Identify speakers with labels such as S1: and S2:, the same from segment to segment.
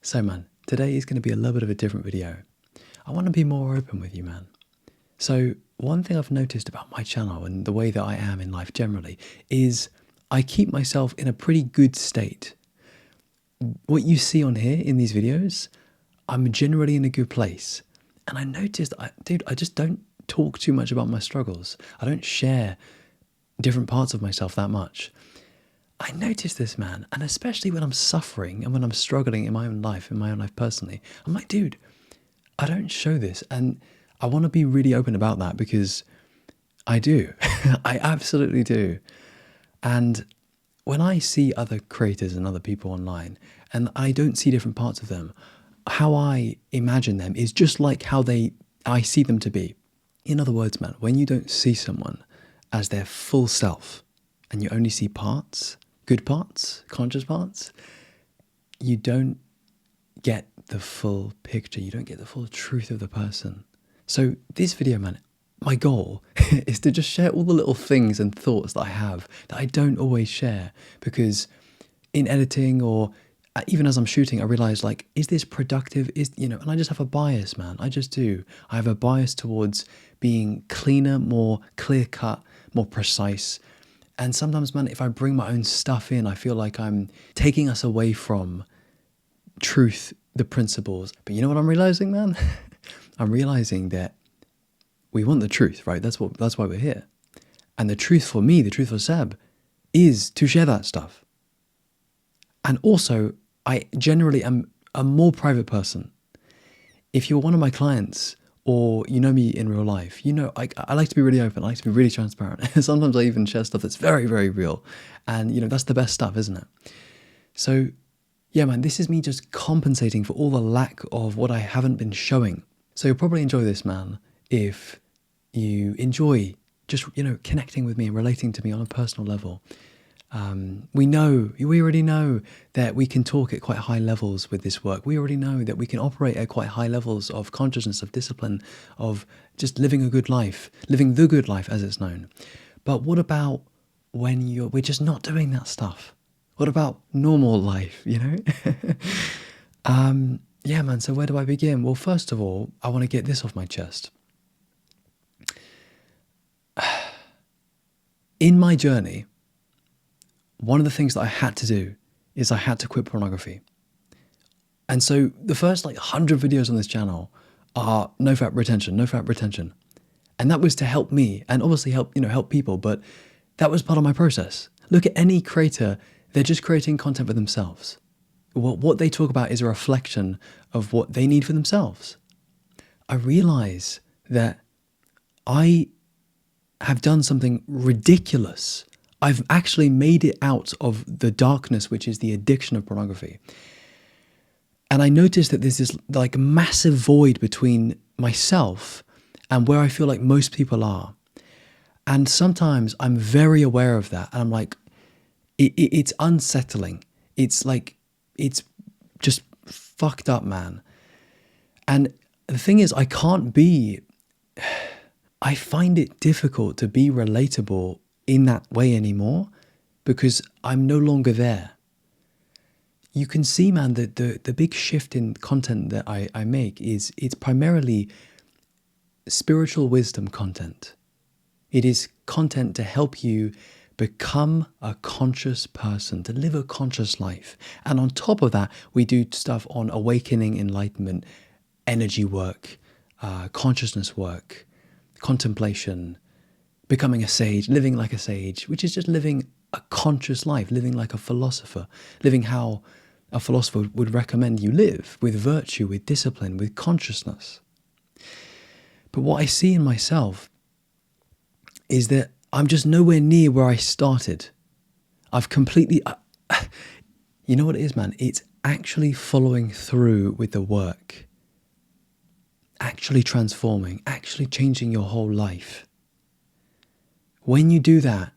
S1: So man, today is going to be a little bit of a different video. I want to be more open with you, man. So one thing I've noticed about my channel and the way that I am in life generally is I keep myself in a pretty good state. What you see on here in these videos, I'm generally in a good place. And I noticed, dude, I just don't talk too much about my struggles. I don't share different parts of myself that much. I notice this, man, and especially when I'm suffering and when I'm struggling in my own life personally, I'm like, dude, I don't show this. And I want to be really open about that because I do. I absolutely do. And when I see other creators and other people online and I don't see different parts of them, how I imagine them is just like how I see them to be. In other words, man, when you don't see someone as their full self and you only see parts, good parts, conscious parts, you don't get the full picture. You don't get the full truth of the person. So this video, man, my goal is to just share all the little things and thoughts that I have that I don't always share, because in editing or even as I'm shooting, I realize, like, is this productive? And I just have a bias, man. I just do. I have a bias towards being cleaner, more clear cut, more precise. And sometimes, man, if I bring my own stuff in, I feel like I'm taking us away from truth, the principles. But you know what I'm realizing, man? I'm realizing that we want the truth, right? That's why we're here. And the truth for me, the truth for Seb, is to share that stuff. And also, I generally am a more private person. If you're one of my clients or you know me in real life, you know I like to be really open. I like to be really transparent. Sometimes I even share stuff that's very, very real. And, that's the best stuff, isn't it? So, yeah, man, this is me just compensating for all the lack of what I haven't been showing. So you'll probably enjoy this, man, if you enjoy just, connecting with me and relating to me on a personal level. We already know that we can talk at quite high levels with this work. We already know that we can operate at quite high levels of consciousness, of discipline, of just living a good life, living the good life as it's known. But what about when we're just not doing that stuff? What about normal life, Yeah, man, so where do I begin? Well, first of all, I want to get this off my chest. In my journey, one of the things that I had to do is I had to quit pornography. And so the first 100 videos on this channel are no fap retention. And that was to help me and obviously help people, but that was part of my process. Look at any creator, they're just creating content for themselves. What they talk about is a reflection of what they need for themselves. I realize that I have done something ridiculous. I've actually made it out of the darkness, which is the addiction of pornography. And I noticed that there's this massive void between myself and where I feel like most people are. And sometimes I'm very aware of that. And I'm like, it's unsettling. It's just fucked up, man. And the thing is, I find it difficult to be relatable in that way anymore because I'm no longer there. You can see, man, that the big shift in content that I make it's primarily spiritual wisdom content. It is content to help you become a conscious person, to live a conscious life. And on top of that, we do stuff on awakening, enlightenment, energy work, consciousness work, contemplation, becoming a sage, living like a sage, which is just living a conscious life, living like a philosopher, living how a philosopher would recommend you live, with virtue, with discipline, with consciousness. But what I see in myself is that I'm just nowhere near where I started. I've completely... you know what it is, man? It's actually following through with the work. Actually transforming, actually changing your whole life. When you do that,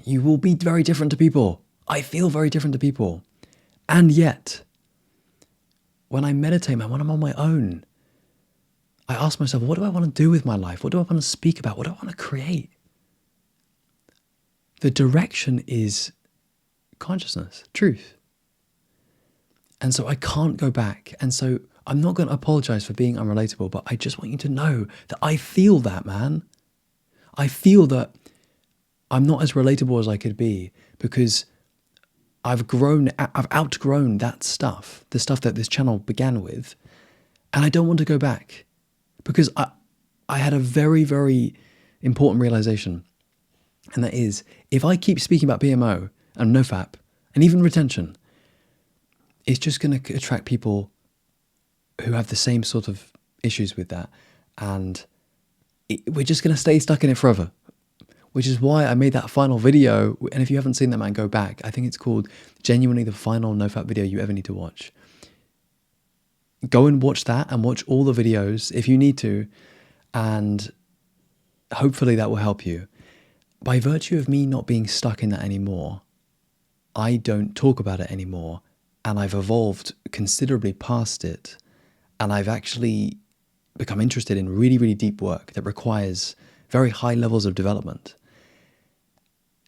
S1: you will be very different to people. I feel very different to people. And yet, when I meditate, man, when I'm on my own, I ask myself, what do I want to do with my life? What do I want to speak about? What do I want to create? The direction is consciousness, truth. And so I can't go back. And so I'm not going to apologize for being unrelatable, but I just want you to know that I feel that, man. I feel that I'm not as relatable as I could be because I've outgrown that stuff, the stuff that this channel began with. And I don't want to go back because I had a very, very important realization. And that is, if I keep speaking about BMO and NoFap and even retention, it's just going to attract people who have the same sort of issues with that. And we're just going to stay stuck in it forever, which is why I made that final video. And if you haven't seen that, man, go back. I think it's called genuinely the final NoFap video you ever need to watch. Go and watch that and watch all the videos if you need to. And hopefully that will help you. By virtue of me not being stuck in that anymore, I don't talk about it anymore. And I've evolved considerably past it. And I've actually become interested in really, really deep work that requires very high levels of development.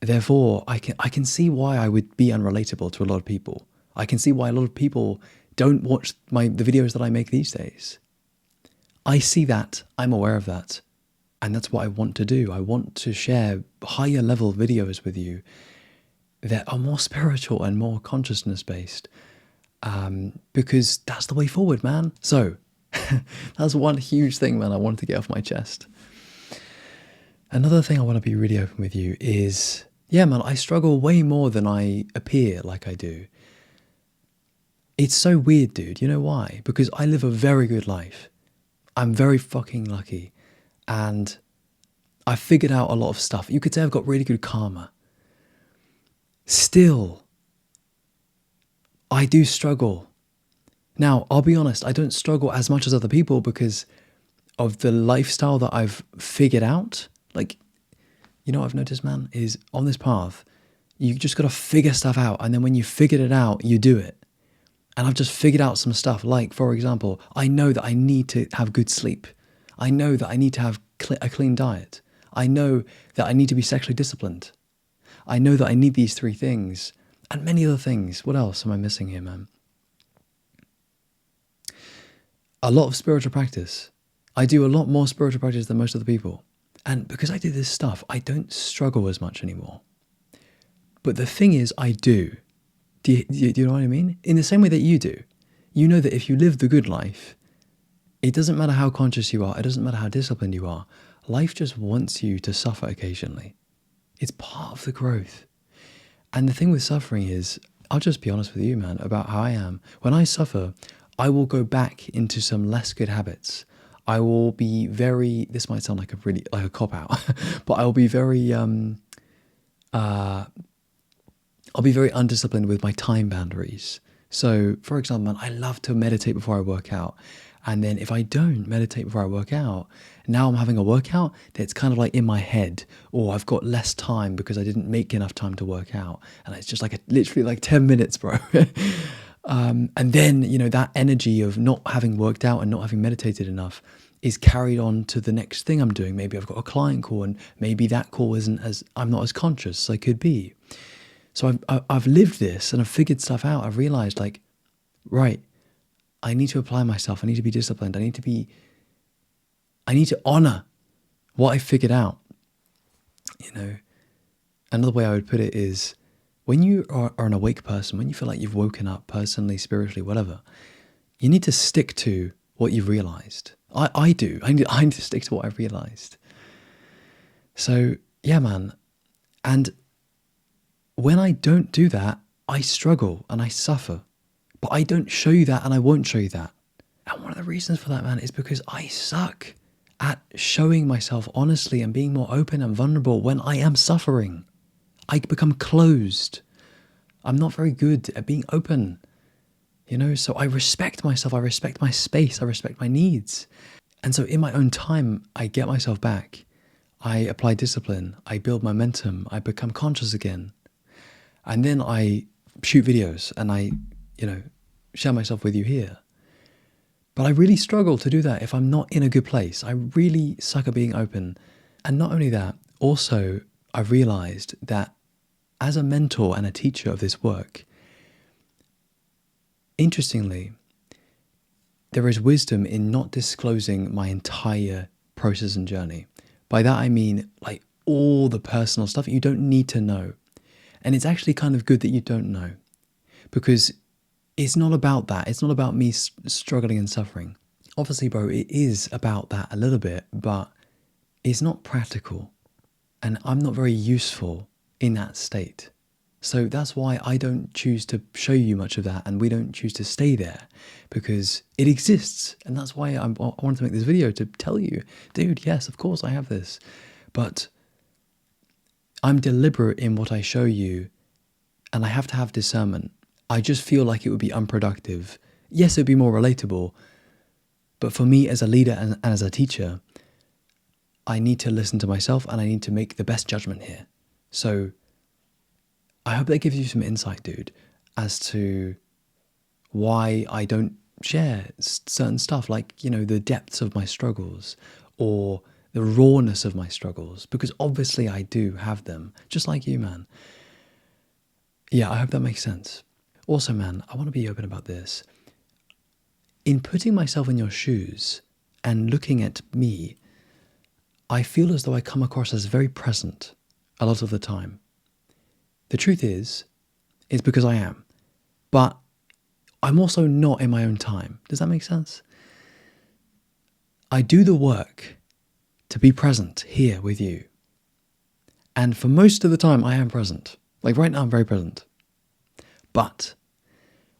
S1: Therefore, I can see why I would be unrelatable to a lot of people. I can see why a lot of people don't watch the videos that I make these days. I see that, I'm aware of that, and that's what I want to do. I want to share higher level videos with you that are more spiritual and more consciousness based, because that's the way forward, man. So that's one huge thing, man, I wanted to get off my chest. Another thing I want to be really open with you is, yeah, man, I struggle way more than I appear like I do. It's so weird, dude. You know why? Because I live a very good life. I'm very fucking lucky. And I figured out a lot of stuff. You could say I've got really good karma. Still, I do struggle. Now, I'll be honest, I don't struggle as much as other people because of the lifestyle that I've figured out. Like, you know what I've noticed, man, is on this path, you just got to figure stuff out. And then when you figured it out, you do it. And I've just figured out some stuff. Like, for example, I know that I need to have good sleep. I know that I need to have a clean diet. I know that I need to be sexually disciplined. I know that I need these 3 things and many other things. What else am I missing here, man? A lot of spiritual practice. I do a lot more spiritual practice than most other people. And because I do this stuff, I don't struggle as much anymore. But the thing is, I do. Do you know what I mean? In the same way that you do. You know that if you live the good life, it doesn't matter how conscious you are, it doesn't matter how disciplined you are, life just wants you to suffer occasionally. It's part of the growth. And the thing with suffering is, I'll just be honest with you, man, about how I am. When I suffer, I will go back into some less good habits. I will be very, this might sound like a cop-out, but I will be very, I'll be very undisciplined with my time boundaries. So, for example, man, I love to meditate before I work out. And then if I don't meditate before I work out, now I'm having a workout that's kind of like in my head, or I've got less time because I didn't make enough time to work out. And it's just like literally like 10 minutes, bro. And then, you know, that energy of not having worked out and not having meditated enough is carried on to the next thing I'm doing. Maybe I've got a client call and maybe that call I'm not as conscious as I could be. So I've lived this and I've figured stuff out. I've realized, like, right, I need to apply myself. I need to be disciplined. I need to honor what I figured out. You know, another way I would put it is, when you are an awake person, when you feel like you've woken up personally, spiritually, whatever, you need to stick to what you've realized. I do. I need to stick to what I've realized. So, yeah, man. And when I don't do that, I struggle and I suffer. But I don't show you that and I won't show you that. And one of the reasons for that, man, is because I suck at showing myself honestly and being more open and vulnerable when I am suffering. I become closed. I'm not very good at being open. You know, so I respect myself. I respect my space. I respect my needs. And so in my own time, I get myself back. I apply discipline. I build momentum. I become conscious again. And then I shoot videos and I, you know, share myself with you here. But I really struggle to do that if I'm not in a good place. I really suck at being open. And not only that, also I've realized that as a mentor and a teacher of this work, interestingly, there is wisdom in not disclosing my entire process and journey. By that I mean like all the personal stuff you don't need to know. And it's actually kind of good that you don't know, because it's not about that. It's not about me struggling and suffering. Obviously, bro, it is about that a little bit, but it's not practical. And I'm not very useful in that state. So that's why I don't choose to show you much of that, and we don't choose to stay there, because it exists. And that's why I wanted to make this video, to tell you, dude, yes, of course I have this. But I'm deliberate in what I show you, and I have to have discernment. I just feel like it would be unproductive. Yes, it would be more relatable, but for me as a leader and as a teacher, I need to listen to myself and I need to make the best judgment here. So I hope that gives you some insight, dude, as to why I don't share certain stuff, like, you know, the depths of my struggles or the rawness of my struggles, because obviously I do have them, just like you, man. Yeah, I hope that makes sense. Also, man, I want to be open about this. In putting myself in your shoes and looking at me, I feel as though I come across as very present a lot of the time. The truth is because I am. But I'm also not in my own time. Does that make sense? I do the work to be present here with you. And for most of the time, I am present. Like right now, I'm very present. But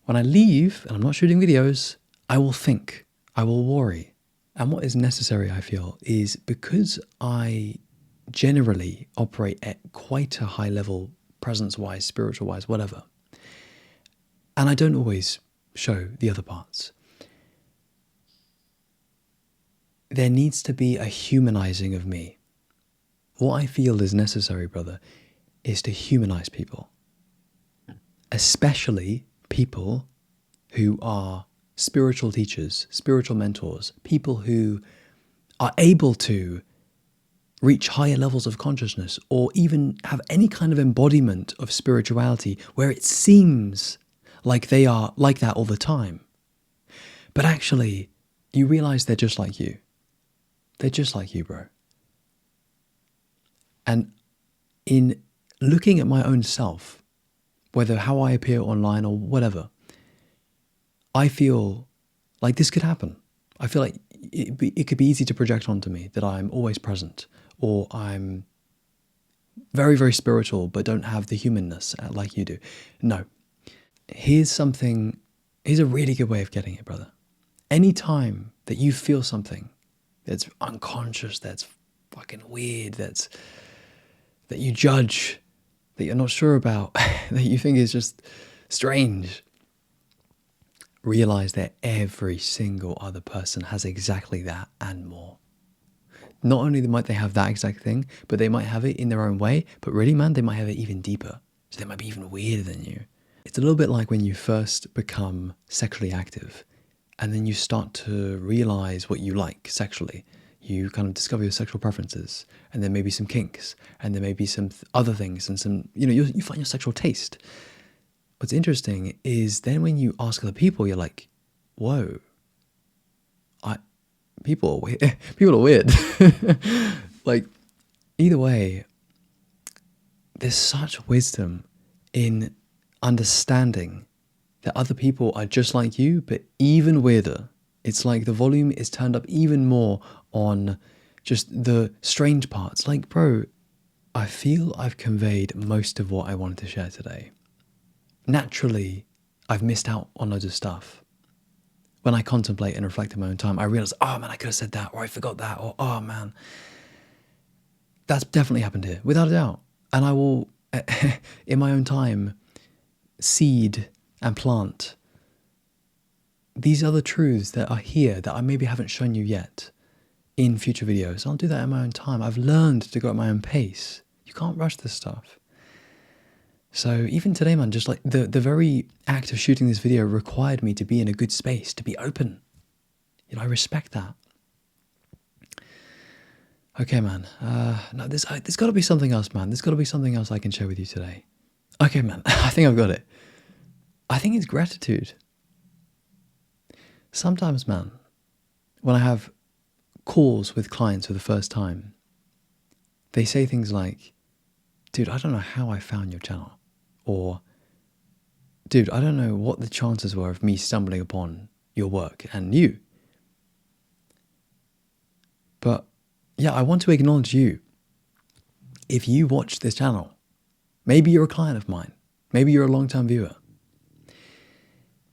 S1: when I leave and I'm not shooting videos, I will think, I will worry. And what is necessary, I feel, is because I generally operate at quite a high level, presence-wise, spiritual-wise, whatever. And I don't always show the other parts. There needs to be a humanizing of me. What I feel is necessary, brother, is to humanize people. Especially people who are spiritual teachers, spiritual mentors, people who are able to reach higher levels of consciousness or even have any kind of embodiment of spirituality where it seems like they are like that all the time. But actually, you realize they're just like you. They're just like you, bro. And in looking at my own self, whether how I appear online or whatever, I feel like this could happen. I feel like it could be easy to project onto me that I'm always present, or I'm very, very spiritual but don't have the humanness like you do. No. Here's a really good way of getting it, brother. Anytime that you feel something that's unconscious, that's fucking weird, that you judge, that you're not sure about, that you think is just strange, realize that every single other person has exactly that and more. Not only might they have that exact thing, but they might have it in their own way, but really, man, they might have it even deeper. So they might be even weirder than you. It's a little bit like when you first become sexually active and then you start to realize what you like sexually. You kind of discover your sexual preferences, and then maybe some kinks, and then maybe some other things, and some, you find your sexual taste. What's interesting is then when you ask other people, you're like, whoa, people are weird. Like, either way, there's such wisdom in understanding that other people are just like you, but even weirder. It's like the volume is turned up even more on just the strange parts. Like, bro, I feel I've conveyed most of what I wanted to share today. Naturally, I've missed out on loads of stuff. When I contemplate and reflect in my own time, I realize, oh man, I could have said that, or I forgot that, or oh man. That's definitely happened here, without a doubt. And I will, in my own time, seed and plant these other truths that are here that I maybe haven't shown you yet in future videos. I'll do that in my own time. I've learned to go at my own pace. You can't rush this stuff. So even today, man, just like the very act of shooting this video required me to be in a good space, to be open. I respect that. Okay, man. No, there's got to be something else, man. There's got to be something else I can share with you today. Okay, man. I think I've got it. I think it's gratitude. Sometimes, man, when I have calls with clients for the first time, they say things like, dude, I don't know how I found your channel. Or, dude, I don't know what the chances were of me stumbling upon your work and you. But yeah, I want to acknowledge you. If you watch this channel, maybe you're a client of mine, maybe you're a long-term viewer.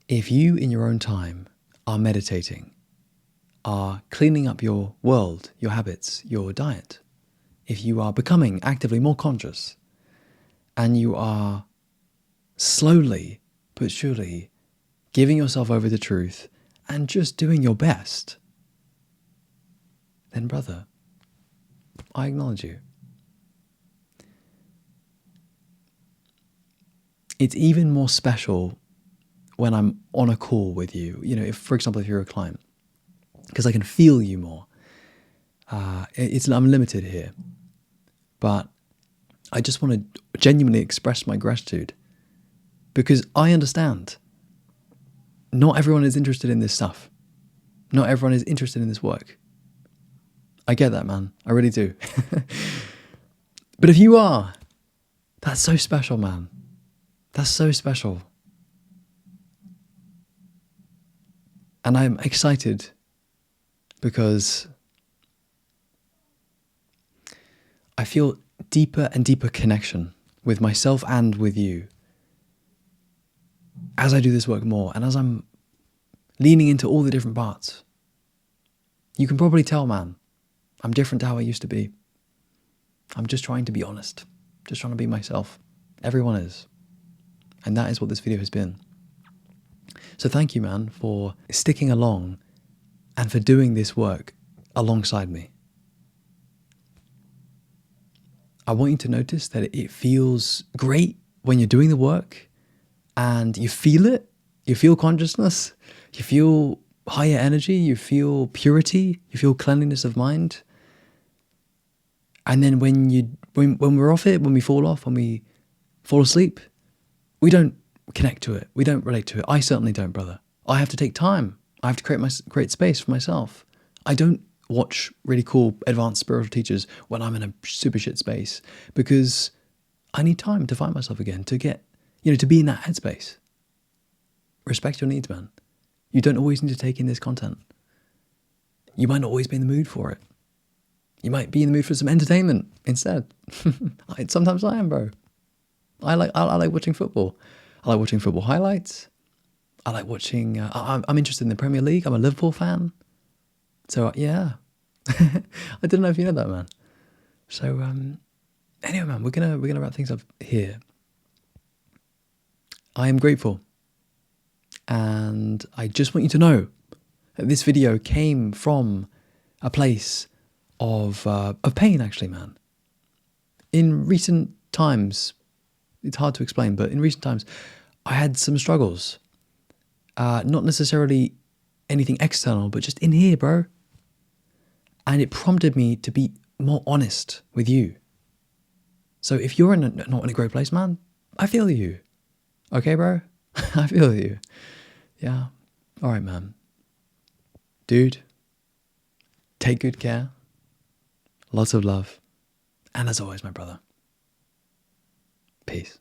S1: If you, in your own time, are meditating, are cleaning up your world, your habits, your diet, if you are becoming actively more conscious, and you are slowly but surely giving yourself over to truth and just doing your best, then brother, I acknowledge you. It's even more special when I'm on a call with you, if, for example, if you're a client, because I can feel you more. I'm limited here, but I just want to genuinely express my gratitude because I understand not everyone is interested in this stuff. Not everyone is interested in this work. I get that, man. I really do. But if you are, that's so special, man. That's so special. And I'm excited because I feel deeper and deeper connection with myself and with you as I do this work more and as I'm leaning into all the different parts. You can probably tell, man, I'm different to how I used to be. I'm just trying to be honest, just trying to be myself. Everyone is. And that is what this video has been. So thank you, man, for sticking along and for doing this work alongside me. I want you to notice that it feels great when you're doing the work and you feel it. You feel consciousness. You feel higher energy. You feel purity. You feel cleanliness of mind. And then when we're off it, when we fall off, when we fall asleep, we don't connect to it. We don't relate to it. I certainly don't, brother. I have to take time. I have to create space for myself. I don't watch really cool advanced spiritual teachers when I'm in a super shit space because I need time to find myself again, to get, to be in that headspace. Respect your needs, man. You don't always need to take in this content. You might not always be in the mood for it. You might be in the mood for some entertainment instead. Sometimes I am, bro. I like watching football. I like watching football highlights. I like watching. I'm interested in the Premier League. I'm a Liverpool fan. So yeah, I didn't know if you know that, man. So anyway, man, we're gonna wrap things up here. I am grateful, and I just want you to know that this video came from a place of pain, actually, man. In recent times, it's hard to explain, but in recent times, I had some struggles. Not necessarily anything external, but just in here, bro. And it prompted me to be more honest with you. So if you're not in a great place, man, I feel you. Okay, bro? I feel you. Yeah. All right, man. Dude, take good care. Lots of love. And as always, my brother, peace.